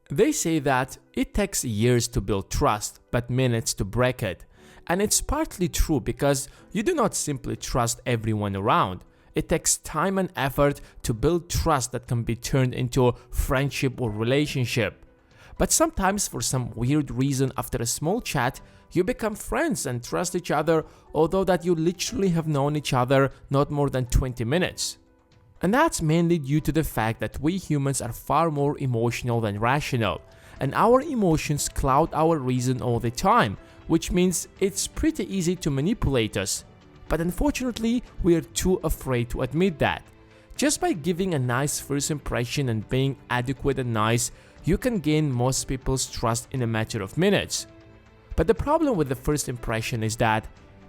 They say that it takes years to build trust, but minutes to break it. And it's partly true because you do not simply trust everyone around. It takes time and effort to build trust that can be turned into a friendship or relationship. But sometimes for some weird reason after a small chat, you become friends and trust each other, although that you literally have known each other not more than 20 minutes. And that's mainly due to the fact that we humans are far more emotional than rational, and our emotions cloud our reason all the time, which means it's pretty easy to manipulate us. But unfortunately, we are too afraid to admit that. Just by giving a nice first impression and being adequate and nice, you can gain most people's trust in a matter of minutes. But the problem with the first impression is that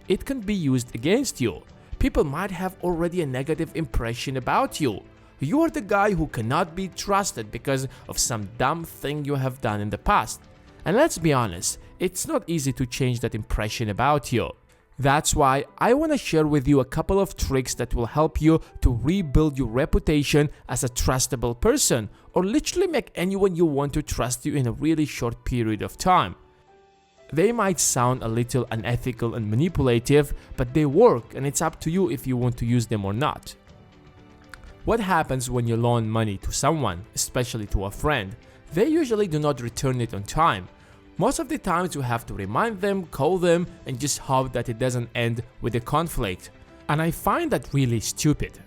it can be used against you. People might have already a negative impression about you. You are the guy who cannot be trusted because of some dumb thing you have done in the past. And let's be honest, it's not easy to change that impression about you. That's why I want to share with you a couple of tricks that will help you to rebuild your reputation as a trustable person, or literally make anyone you want to trust you in a really short period of time. They might sound a little unethical and manipulative, but they work, and it's up to you if you want to use them or not. What happens when you loan money to someone, especially to a friend? They usually do not return it on time. Most of the times you have to remind them, call them, and just hope that it doesn't end with a conflict. And I find that really stupid.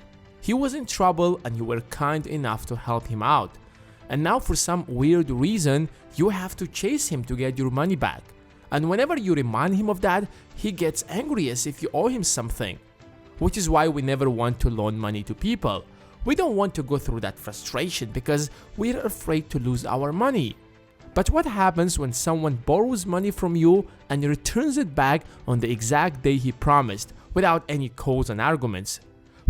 He was in trouble and you were kind enough to help him out. And now for some weird reason, you have to chase him to get your money back. And whenever you remind him of that, he gets angry as if you owe him something. Which is why we never want to loan money to people. We don't want to go through that frustration because we're afraid to lose our money. But what happens when someone borrows money from you and returns it back on the exact day he promised, without any calls and arguments?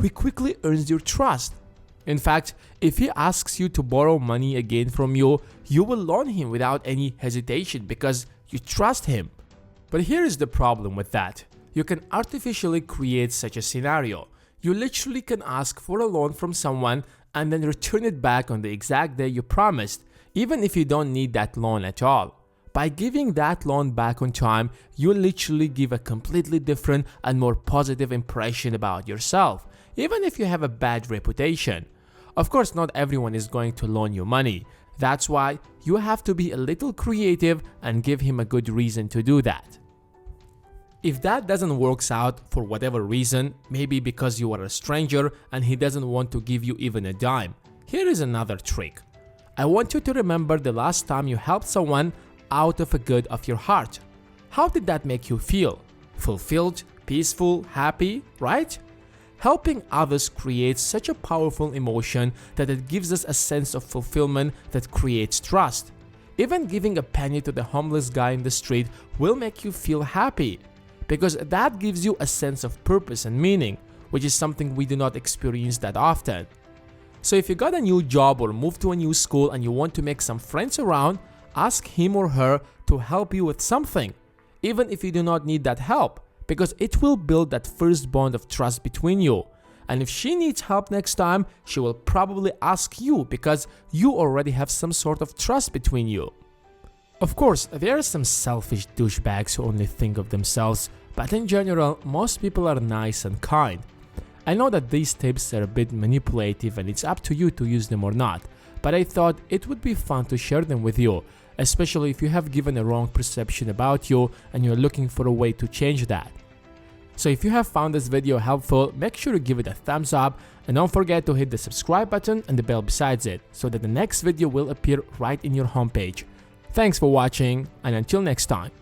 He quickly earns your trust. In fact, if he asks you to borrow money again from you, you will loan him without any hesitation because you trust him. But here is the problem with that. You can artificially create such a scenario. You literally can ask for a loan from someone and then return it back on the exact day you promised, even if you don't need that loan at all. By giving that loan back on time, you literally give a completely different and more positive impression about yourself, even if you have a bad reputation. Of course, not everyone is going to loan you money. That's why you have to be a little creative and give him a good reason to do that. If that doesn't work out for whatever reason, maybe because you are a stranger and he doesn't want to give you even a dime, here is another trick. I want you to remember the last time you helped someone out of a good of your heart. How did that make you feel? Fulfilled, peaceful, happy, right? Helping others creates such a powerful emotion that it gives us a sense of fulfillment that creates trust. Even giving a penny to the homeless guy in the street will make you feel happy, because that gives you a sense of purpose and meaning, which is something we do not experience that often. So if you got a new job or moved to a new school and you want to make some friends around, ask him or her to help you with something, even if you do not need that help, because it will build that first bond of trust between you. And if she needs help next time, she will probably ask you because you already have some sort of trust between you. Of course, there are some selfish douchebags who only think of themselves, but in general, most people are nice and kind. I know that these tips are a bit manipulative and it's up to you to use them or not, but I thought it would be fun to share them with you, especially if you have given a wrong perception about you and you're looking for a way to change that. So if you have found this video helpful, make sure to give it a thumbs up and don't forget to hit the subscribe button and the bell besides it so that the next video will appear right in your homepage. Thanks for watching and until next time.